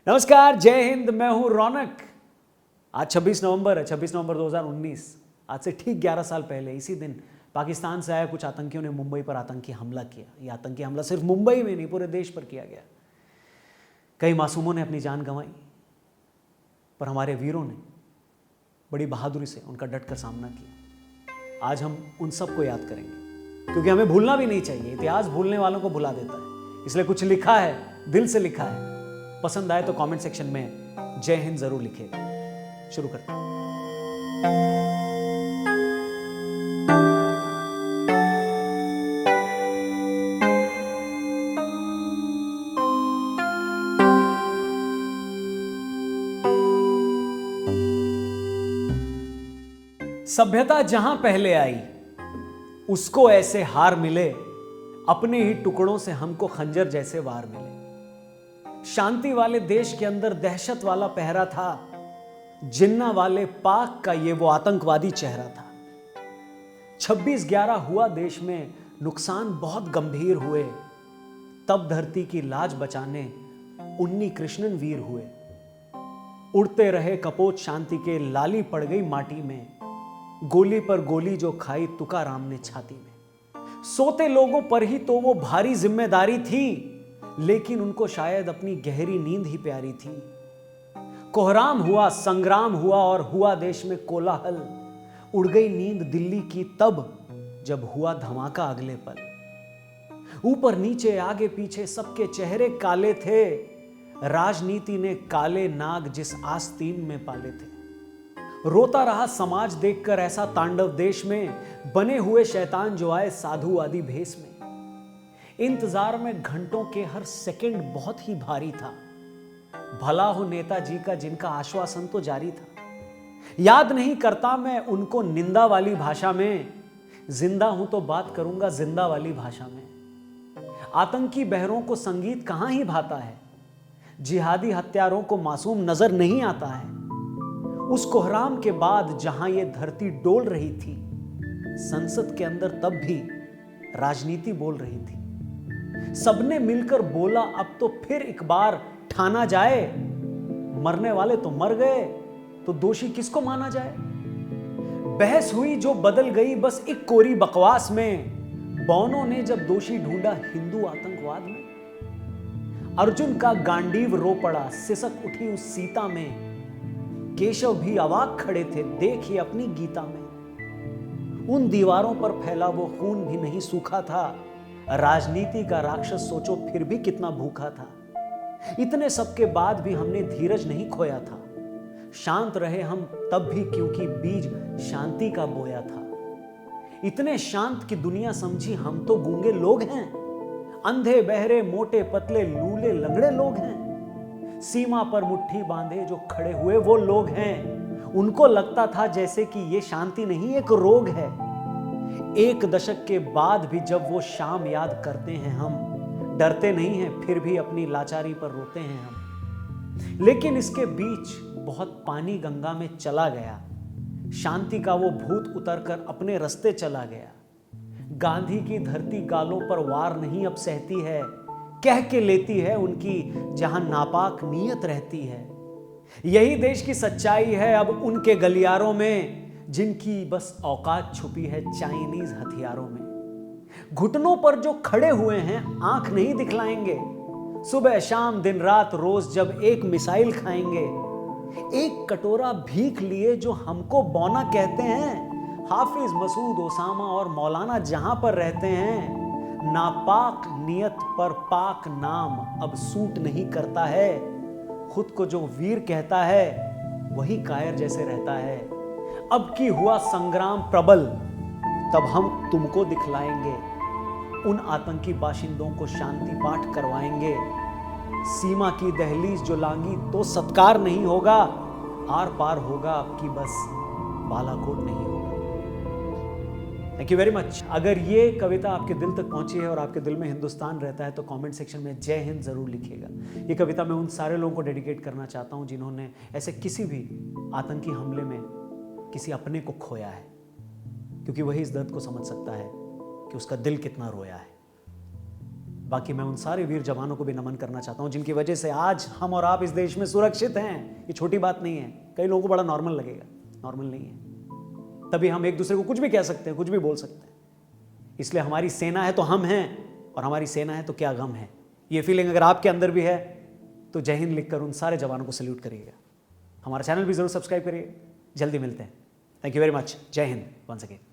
नमस्कार, जय हिंद। मैं हूं रौनक। आज 26 नवंबर है, 26 नवंबर 2019। आज से ठीक 11 साल पहले इसी दिन पाकिस्तान से आए कुछ आतंकियों ने मुंबई पर आतंकी हमला किया। यह आतंकी हमला सिर्फ मुंबई में नहीं, पूरे देश पर किया गया। कई मासूमों ने अपनी जान गंवाई, पर हमारे वीरों ने बड़ी बहादुरी से उनका डटकर सामना किया। आज हम उन सबको याद करेंगे, क्योंकि हमें भूलना भी नहीं चाहिए। इतिहास भूलने वालों को भुला देता है। इसलिए कुछ लिखा है, दिल से लिखा है। पसंद आए तो कमेंट सेक्शन में जय हिंद जरूर लिखिएगा। शुरू करते हैं। सभ्यता जहां पहले आई उसको ऐसे हार मिले, अपने ही टुकड़ों से हमको खंजर जैसे वार मिले। शांति वाले देश के अंदर दहशत वाला पहरा था, जिन्ना वाले पाक का ये वो आतंकवादी चेहरा था। 26/11 हुआ देश में, नुकसान बहुत गंभीर हुए। तब धरती की लाज बचाने उन्नी कृष्णन वीर हुए। उड़ते रहे कपोत शांति के, लाली पड़ गई माटी में। गोली पर गोली जो खाई तुकाराम ने छाती में। सोते लोगों पर ही तो वो भारी जिम्मेदारी थी, लेकिन उनको शायद अपनी गहरी नींद ही प्यारी थी। कोहराम हुआ, संग्राम हुआ और हुआ देश में कोलाहल। उड़ गई नींद दिल्ली की तब जब हुआ धमाका अगले पल। ऊपर नीचे आगे पीछे सबके चेहरे काले थे। राजनीति ने काले नाग जिस आस्तीन में पाले थे। रोता रहा समाज देखकर ऐसा तांडव देश में, बने हुए शैतान जो आए साधु आदि भेष में। इंतजार में घंटों के हर सेकंड बहुत ही भारी था। भला हो नेताजी का जिनका आश्वासन तो जारी था। याद नहीं करता मैं उनको निंदा वाली भाषा में, जिंदा हूं तो बात करूंगा जिंदा वाली भाषा में। आतंकी बहरों को संगीत कहां ही भाता है, जिहादी हत्यारों को मासूम नजर नहीं आता है। उस कोहराम के बाद जहां ये धरती डोल रही थी, संसद के अंदर तब भी राजनीति बोल रही थी। सबने मिलकर बोला अब तो फिर एक बार ठाना जाए। मरने वाले तो मर गए, तो दोषी किसको माना जाए। बहस हुई जो बदल गई बस एक कोरी बकवास में। बौनों ने जब दोषी ढूंढा हिंदू आतंकवाद में। अर्जुन का गांडीव रो पड़ा, सिसक उठी उस सीता में। केशव भी अवाक खड़े थे, देखिए अपनी गीता में। उन दीवारों पर फैला वो खून भी नहीं सूखा था। राजनीति का राक्षस सोचो फिर भी कितना भूखा था। इतने सबके बाद भी हमने धीरज नहीं खोया था। शांत रहे हम तब भी, क्योंकि बीज शांति का बोया था। इतने शांत कि दुनिया समझी हम तो गूंगे लोग हैं। अंधे बहरे मोटे पतले लूले लंगड़े लोग हैं। सीमा पर मुट्ठी बांधे जो खड़े हुए वो लोग हैं। उनको लगता था जैसे कि ये शांति नहीं एक रोग है। एक दशक के बाद भी जब वो शाम याद करते हैं हम, डरते नहीं हैं फिर भी अपनी लाचारी पर रोते हैं हम। लेकिन इसके बीच बहुत पानी गंगा में चला गया। शांति का वो भूत उतरकर अपने रास्ते चला गया। गांधी की धरती गालों पर वार नहीं अब सहती है। कह के लेती है उनकी जहां नापाक नीयत रहती है। यही देश की सच्चाई है अब उनके गलियारों में, जिनकी बस औकात छुपी है चाइनीज हथियारों में। घुटनों पर जो खड़े हुए हैं आंख नहीं दिखलाएंगे। सुबह शाम दिन रात रोज जब एक मिसाइल खाएंगे। एक कटोरा भीख लिए जो हमको बौना कहते हैं। हाफिज मसूद ओसामा और मौलाना जहां पर रहते हैं। नापाक नियत पर पाक नाम अब सूट नहीं करता है। खुद को जो वीर कहता है वही कायर जैसे रहता है। अब की हुआ संग्राम प्रबल, तब हम तुमको दिखलाएंगे। उन आतंकी बाशिंदों को शांति पाठ करवाएंगे। सीमा की दहलीज जो लांगी तो सत्कार नहीं होगा। आर पार होगा अब की बस बालाकोट नहीं होगा। Thank you very much. अगर ये कविता आपके दिल तक पहुंची है और आपके दिल में हिंदुस्तान रहता है तो कमेंट सेक्शन में जय हिंद जरूर लिखिएगा। ये कविता मैं उन सारे लोगों को डेडिकेट करना चाहता हूं जिन्होंने ऐसे किसी भी आतंकी हमले में किसी अपने को खोया है, क्योंकि वही इस दर्द को समझ सकता है कि उसका दिल कितना रोया है। बाकी मैं उन सारे वीर जवानों को भी नमन करना चाहता हूं जिनकी वजह से आज हम और आप इस देश में सुरक्षित हैं। ये छोटी बात नहीं है, कई लोगों को बड़ा नॉर्मल लगेगा, नॉर्मल नहीं है। तभी हम एक दूसरे को कुछ भी कह सकते हैं, कुछ भी बोल सकते हैं। इसलिए हमारी सेना है तो हम हैं, और हमारी सेना है तो क्या गम है। ये फीलिंग अगर आपके अंदर भी है तो जय हिंद लिखकर उन सारे जवानों को सैल्यूट करिएगा। हमारा चैनल भी जरूर सब्सक्राइब करिए। जल्दी मिलते हैं। Thank you very much. जय हिंद वंस अगेन।